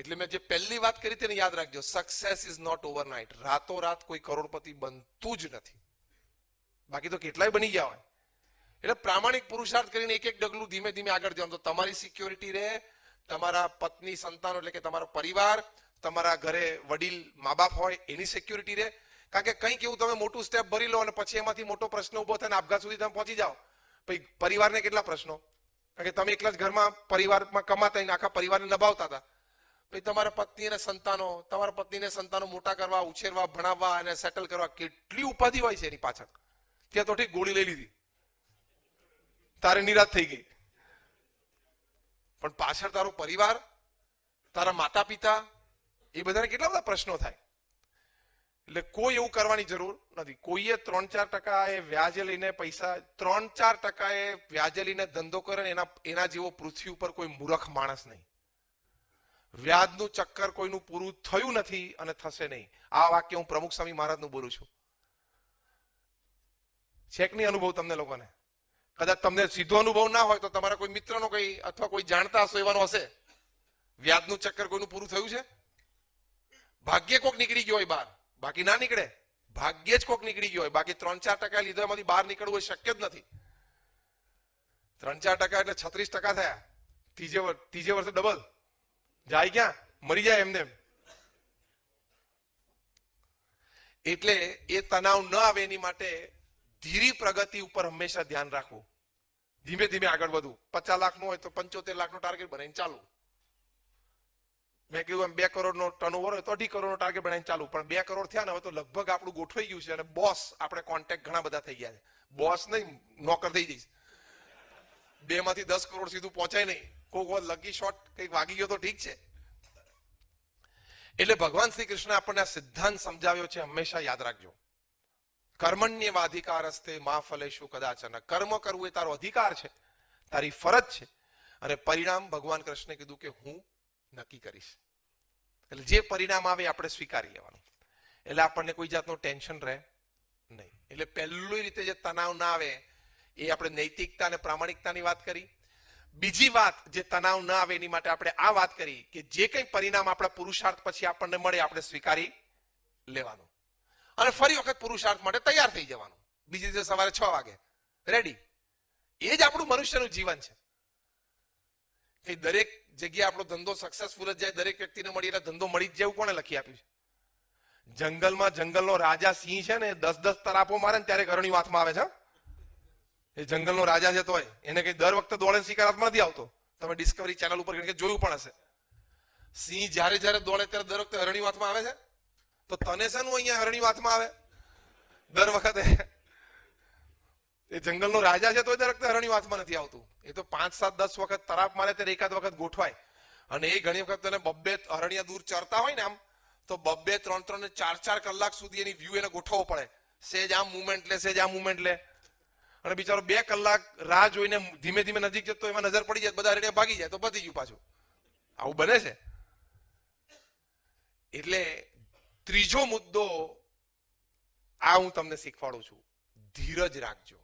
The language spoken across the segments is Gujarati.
એટલે મેં જે પહેલી વાત કરી તેને યાદ રાખજો, સક્સેસ ઇઝ નોટ ઓવરનાઇટ. રાતોરાત કોઈ કરોડપતિ બનતું જ નથી, બાકી તો કેટલાય બની ગયા હોય. એટલે પ્રામાણિક પુરુષાર્થ કરીને એક એક ડગલું ધીમે ધીમે આગળ જવાનું. તો તમારી સિક્યોરિટી રહે, તમારા પત્ની સંતાનો એટલે કે તમારો પરિવાર, તમારા ઘરે વડીલ મા બાપ હોય એની સિક્યોરિટી રહે. કારણ કે કંઈક એવું તમે મોટું સ્ટેપ ભરી લો અને પછી એમાંથી મોટો પ્રશ્ન ઉભો થાય ને આપઘાત સુધી તમે પહોંચી જાઓ, પછી પરિવારને કેટલા પ્રશ્નો. કારણ કે તમે એકલા જ ઘરમાં પરિવારમાં કમાતા આખા પરિવારને નભાવતા હતા. પછી તમારા પત્ની અને સંતાનો, તમારા પત્નીને સંતાનો મોટા કરવા, ઉછેરવા, ભણાવવા અને સેટલ કરવા, કેટલી ઉપાધિ હોય છે એની પાછળ. ત્યાં તો ઠીક ગોળી લઈ લીધી, તારે નિરાશ થઈ ગઈ, પણ પાછળ તારો પરિવાર, તારા માતા પિતા, એ બધાને કેટલા બધા પ્રશ્નો થાય. એટલે કોઈ એવું કરવાની જરૂર નથી. કોઈએ 3-4% એ વ્યાજે લઈને પૈસા, 3-4% એ વ્યાજે લઈને ધંધો કરે ને એના જેવો પૃથ્વી ઉપર કોઈ મૂર્ખ માણસ નહીં. વ્યાજનું ચક્કર કોઈનું પૂરું થયું નથી અને થશે નહીં. આ વાક્ય હું પ્રમુખ સ્વામી મહારાજનું બોલું છું. છેક નહીં અનુભવ તમને લોકોને? કદાચ તમને સીધો અનુભવ ના હોય તો તમારા કોઈ મિત્રનો કઈ અથવા કોઈ જાણતા હશો એવાનો હશે. વ્યાજનું ચક્કર કોઈનું પૂરું થયું છે? ભાગ્ય કોક નીકળી ગયો હોય બહાર, બાકી ના નીકળે. ભાગ્યે જ કોક નીકળી ગયો હોય, બાકી 3-4% લીધો એમાંથી બહાર નીકળવું એ શક્ય જ નથી. 3-4% એટલે 36% થયા. ત્રીજે વર્ષે ડબલ જાય, ક્યાં મરી જાય એમને. એટલે એ તણાવ ન આવે એની માટે ધીરી પ્રગતિ ઉપર હંમેશા ધ્યાન રાખવું. ધીમે ધીમે આગળ વધવું. 50 લાખનું હોય તો 75 લાખનો ટાર્ગેટ બનાવીને ચાલુ. મેં કીધું એમ 2 કરોડનો ટર્નઓવર હોય તો 2.5 કરોડનો ટાર્ગેટ બનાવીને ચાલુ. પણ 2 કરોડ થયા ને હવે તો લગભગ આપણું ગોઠવાઈ ગયું છે અને બોસ આપણે કોન્ટેક્ટ ઘણા બધા થઈ ગયા છે. બોસ નહીં, નોકર થઈ જઈશ. 2 માંથી 10 કરોડ સીધું પહોંચાય નહીં. કોઈ લકી શોટ કંઈક વાગી ગયો તો ઠીક છે. એટલે ભગવાન શ્રી કૃષ્ણ આપણને આ સિદ્ધાંત સમજાવ્યો છે, હંમેશા યાદ રાખજો. કર્મણ્યવાધિકારસ્તે મા ફલેષુ કદાચન. કર્મ કરવું એ તારો અધિકાર છે, તારી ફરજ છે, અને પરિણામ ભગવાન કૃષ્ણે કીધું કે હું નક્કી કરીશ. એટલે જે પરિણામ આવે આપણે સ્વીકારી લેવાનું. એટલે આપણને કોઈ જાતનું ટેન્શન રહે નહીં. એટલે પહેલી રીતે જે તણાવ ના આવે એ આપણે નૈતિકતા અને પ્રામાણિકતાની વાત કરી. બીજી વાત જે તણાવ ના આવે એની માટે આપણે આ વાત કરી કે જે કંઈ પરિણામ આપણા પુરુષાર્થ પછી આપણને મળે આપણે સ્વીકારી લેવાનું અને ફરી વખત પુરુષાર્થ માટે તૈયાર થઈ જવાનું. બીજી દિવસે સવારે 6 વાગે રેડી. એ જ આપણું મનુષ્યનું જીવન છે. કે દરેક જગ્યાએ આપણો ધંધો સક્સેસફુલ જ જાય, દરેક વ્યક્તિને મળી રહે, ધંધો મળી જ જેવું કોણે લખી આપ્યું છે? જંગલમાં જંગલનો રાજા સિંહ છે ને 10-10 તરાપો મારે ને ત્યારે ઘરણી હાથમાં આવે છે. એ જંગલનો રાજા છે તોય એને કઈ દર વખતે દોડે શિકાર હાથમાં નથી આવતો. તમે ડિસ્કવરી ચેનલ ઉપર જોયું પણ હશે. સિંહ જ્યારે જ્યારે દોડે ત્યારે દર વખતે હરણી હાથમાં આવે છે. તો તને શાનું અહીંયા હરણી હાથમાં આવે દર વખતે? એ જંગલનો રાજા છે તો દર વખતે હરણી હાથમાં નથી આવતું. એ તો 5-7-10 વખત તરાપ મારે ત્યારે એકાદ વખત ગોઠવાય. અને એ ઘણી વખત તને 2-2 હરણીયા દૂર ચરતા હોય ને આમ, તો 2-2, 3-3 ને 4-4 કલાક સુધી એની વ્યૂ એને ગોઠવવો પડે. સેજ આમ મુવમેન્ટ લે, સેજ આમ મુવમેન્ટ લે. અને બિચારો 2 કલાક રાહ જોઈને ધીમે ધીમે નજીક જતો એમાં નજર પડી જાય, બધા હરણીયા ભાગી જાય તો પતી ગયું પાછું. આવું બને છે. એટલે ત્રીજો મુદ્દો આ હું તમને શીખવાડું છું, ધીરજ રાખજો.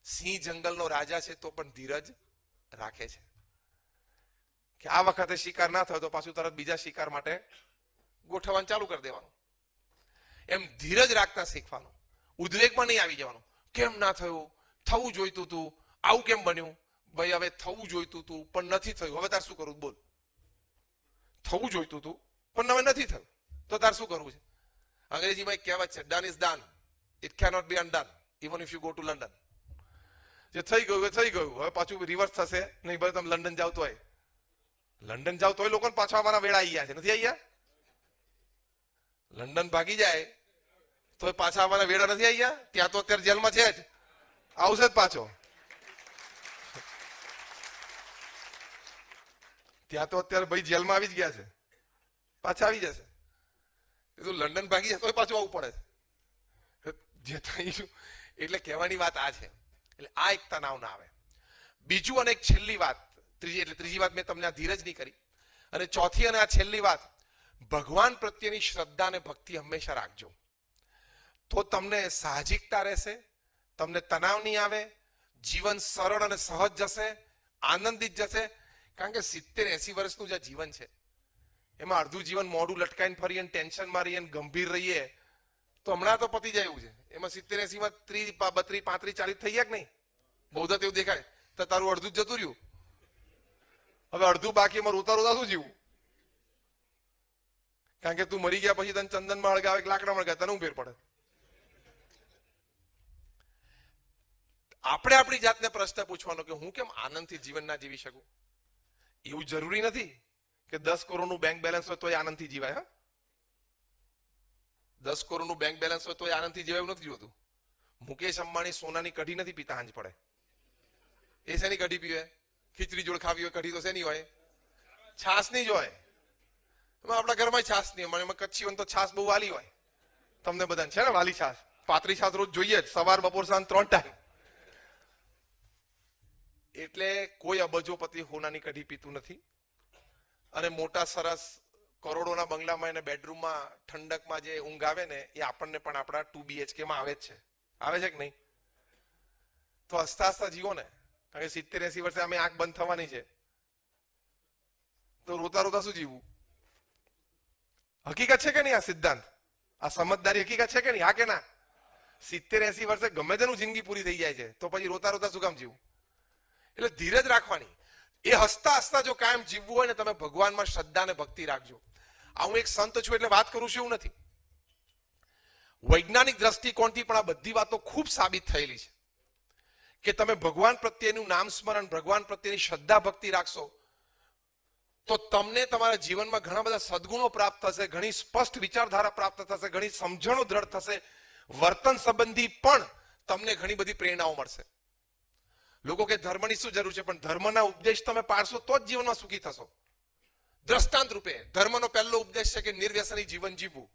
સિંહ જંગલનો રાજા છે તો પણ ધીરજ રાખે છે કે આ વખતે શિકાર ના થયો તો પાછું તરત બીજા શિકાર માટે ગોઠવવાનું ચાલુ કરી દેવાનું. એમ ધીરજ રાખતા શીખવાનું. ઉદ્વેગમાં નહીં આવી જવાનું. કેમ ના થયું, થવું જોઈતું તું, આવું કેમ બન્યું? ભાઈ હવે થવું જોઈતું તું પણ નથી થયું, હવે તાર શું કરવું? બોલ. થવું જોઈતું તું પણ હવે નથી થયું તો તાર શું કરવું છે? અંગ્રેજીમાં એક કહેવત છે, done is done, it cannot B અનડન even if you go to London. જે થઈ ગયું એ થઈ ગયું, હવે પાછું રિવર્સ થશે નહીં. ભલે તમે લંડન જાવ તોય, લંડન જાવ તોય લોકોને પાછા આવવાના વેળા આવી ગયા છે, નથી આવી ગયા? લંડન ભાગી જાય તો પાછા આવવાના વેળા નથી આવી ગયા? ત્યાં તો અત્યારે જેલમાં છે જ, આવશે જ પાછો. ત્યાં તો અત્યારે ભાઈ જેલમાં આવી જ ગયા છે, પાછા આવી જશે. લંડન ભાગી જાય તો પાછું આવવું પડે છે. જે થયું એટલે કહેવાની વાત આ છે. એટલે આ એક તણાવ ના આવે. બીજું અને એક છેલ્લી વાત, ત્રીજી વાત મેં તમને આ ધીરજની કરી. અને ચોથી અને આ છેલ્લી વાત, ભગવાન પ્રત્યેની શ્રદ્ધા અને ભક્તિ હંમેશા રાખજો. તો તમને સાહજિકતા રહેશે, તમને તણાવ નહીં આવે, જીવન સરળ અને સહજ જશે, આનંદિત જશે. કારણ કે 70-80 વર્ષનું જે જીવન છે એમાં અડધું જીવન મોઢું લટકાઈને ફરીએ, ટેન્શનમાં રહીએ, ગંભીર રહીએ તો હમણાં તો પતી જાય એવું છે. એમાં 70-80 માં 30, 32, 35, 40 થઈ ગયા કે નહીં? બહુ તો એવું દેખાય તો તારું અડધું જ જતું રહ્યું. હવે અડધું બાકી, એમાં રોતા રોતા શું જીવું? કારણ કે તું મરી ગયા પછી તને ચંદનમાં અળગાવે કે લાકડામાં અળગાવે, તને હું ફેર પડે? આપણે આપણી જાતને પ્રશ્ન પૂછવાનો કે હું કેમ આનંદથી જીવન ના જીવી શકું? એવું જરૂરી નથી કે 10 કરોડનું બેંક બેલેન્સ હોય તો આનંદથી જીવાય. હા, 10 કરોડનું બેંક બેલેન્સ હોય તો આનંદથી જીવાય એવું નથી જોતું. મુકેશ અંબાણી સોનાની કઢી નથી પીતા હાંજ પડે. એ શેની કઢી પીવે? ખીચડી જોડ ખાવી હોય કઢી તો શેની હોય? છાસ ની જ હોય. આપણા ઘરમાં છાસ નહીં મળે, એમાં કચ્છી હોય તો છાસ બહુ વાલી હોય. તમને બધાને છે ને વાલી છાસ? પાતળી છાસ રોજ જોઈએ જ, સવાર બપોર સાંજ 3 ટાઈમ. એટલે કોઈ અબજોપતિ સોનાની કઢી પીતું નથી. અને મોટા સરસ કરોડોના બંગલામાં એને બેડરૂમમાં ઠંડકમાં જે ઊંઘ આવે ને એ આપણને પણ આપણા 2 BHK માં આવે જ છે. આવે છે કે નહીં? તો હસતા હસતા જીવો ને. કારણ કે 70-80 વર્ષે અમે આંખ બંધ થવાની છે તો રોતા રોતા શું જીવવું? હકીકત છે કે નહીં? આ સિદ્ધાંત, આ સમજદારી હકીકત છે કે નહીં? હા કે ના? 70-80 વર્ષે ગમે તેનું જિંદગી પૂરી થઈ જાય છે તો પછી રોતા રોતા શું કામ જીવવું? એટલે ધીરજ રાખવાની. એ હસતા હસતા જો કાયમ જીવવું હોય ને, તમે ભગવાનમાં શ્રદ્ધા અને ભક્તિ રાખજો. આ હું એક સંત છું એટલે વાત કરું છું એવું નથી. વૈજ્ઞાનિક દ્રષ્ટિકોણથી પણ આ બધી વાતો ખૂબ સાબિત થયેલી છે કે તમે ભગવાન પ્રત્યેનું નામ સ્મરણ, ભગવાન પ્રત્યેની શ્રદ્ધા ભક્તિ રાખશો તો તમને તમારા જીવનમાં ઘણા બધા સદગુણો પ્રાપ્ત થશે, ઘણી સ્પષ્ટ વિચારધારા પ્રાપ્ત થશે, ઘણી સમજણો દ્રઢ થશે, વર્તન સંબંધી પણ તમને ઘણી બધી પ્રેરણાઓ મળશે. લોકો કે ધર્મની શું જરૂર છે? પણ ધર્મના ઉપદેશ તમે પાડશો તો જ જીવનમાં સુખી થશો. દ્રષ્ટાંત રૂપે ધર્મનો પહેલો ઉપદેશ છે કે નિર્વ્યસની જીવન જીવવું.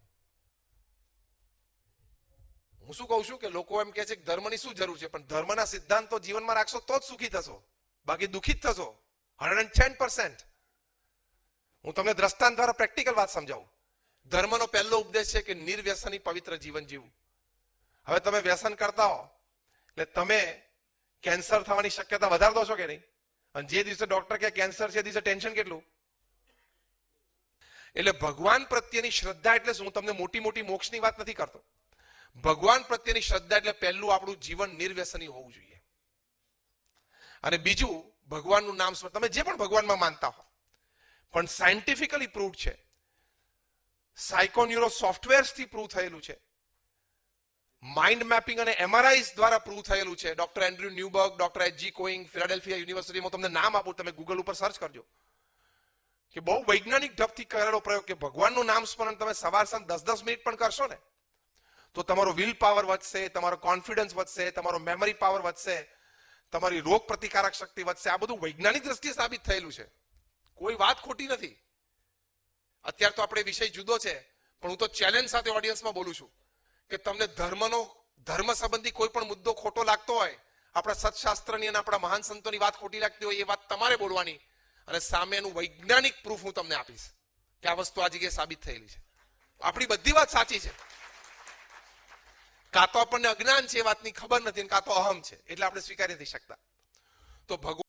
હું શું કહું છું કે લોકો એમ કહે છે કે ધર્મની શું જરૂર છે? પણ ધર્મના સિદ્ધાંતો જીવનમાં રાખશો તો જ સુખી થશો, બાકી દુઃખી જ થશો 110%. હું તમને દ્રષ્ટાંત દ્વારા પ્રેક્ટિકલ વાત સમજાવું. ધર્મનો પહેલો ઉપદેશ છે કે નિર્વ્યસની પવિત્ર જીવન જીવવું. હવે તમે વ્યસન કરતા હો એટલે તમે કેન્સર થવાની શક્યતા વધારે દો છો કે નહીં? અને જે દિવસે ડોક્ટર કે કેન્સર છે દિવસે ટેન્શન કેટલું? એટલે ભગવાન પ્રત્યેની શ્રદ્ધા એટલે શું? હું તમને મોટી મોટી મોક્ષની વાત નથી કરતો. ભગવાન પ્રત્યેની શ્રદ્ધા એટલે પહેલું આપણું જીવન નિર્વ્યસની હોવું જોઈએ. અને બીજું ભગવાનનું નામ સ્મરણ. તમે જે પણ ભગવાનમાં માનતા હો, પણ સાયન્ટિફિકલી પ્રૂવ છે, સાયકોન્યુરો સોફ્ટવેર્સથી પ્રૂવ થયેલું છે, માઇન્ડ મેપિંગ અને MRIs દ્વારા પ્રૂવ થયેલું છે. Doctor Andrew Newberg, doctor H.G. Koenig, Philadelphia યુનિવર્સિટીમાં તમને નામ આપું, તમે ગૂગલ ઉપર સર્ચ કરજો કે બહુ વૈજ્ઞાનિક ઢબથી કરેલો પ્રયોગ કે ભગવાનનું નામ સ્મરણ તમે સવાર સાંજ 10-10 મિનિટ પણ કરશો ને તો તમારો વિલ પાવર વધશે, તમારો કોન્ફિડન્સ વધશે, તમારો મેમરી પાવર વધશે, તમારી રોગ પ્રતિકારક શક્તિ વધશે. આ બધું વૈજ્ઞાનિક દ્રષ્ટિએ સાબિત થયેલું છે, કોઈ વાત ખોટી નથી. અત્યારે તો આપણે વિષય જુદો છે, પણ હું તો ચેલેન્જ સાથે ઓડિયન્સમાં બોલું છું કે તમને ધર્મ સંબંધી કોઈ પણ મુદ્દો ખોટો લાગતો હોય, આપણા સત્શાસ્ત્રની અને આપણા મહાન સંતોની વાત ખોટી લાગતી હોય, એ વાત તમારે બોલવાની અને સામેનું વૈજ્ઞાનિક પ્રૂફ હું તમને આપીશ કે આ વસ્તુ આ જગ્યાએ સાબિત થયેલી છે. આપણી બધી વાત સાચી છે. કાં તો આપણને અજ્ઞાન છે, એ વાતની ખબર નથી, કાં તો અહમ છે, એટલે આપણે સ્વીકારી નથી શકતા. તો ભગવાન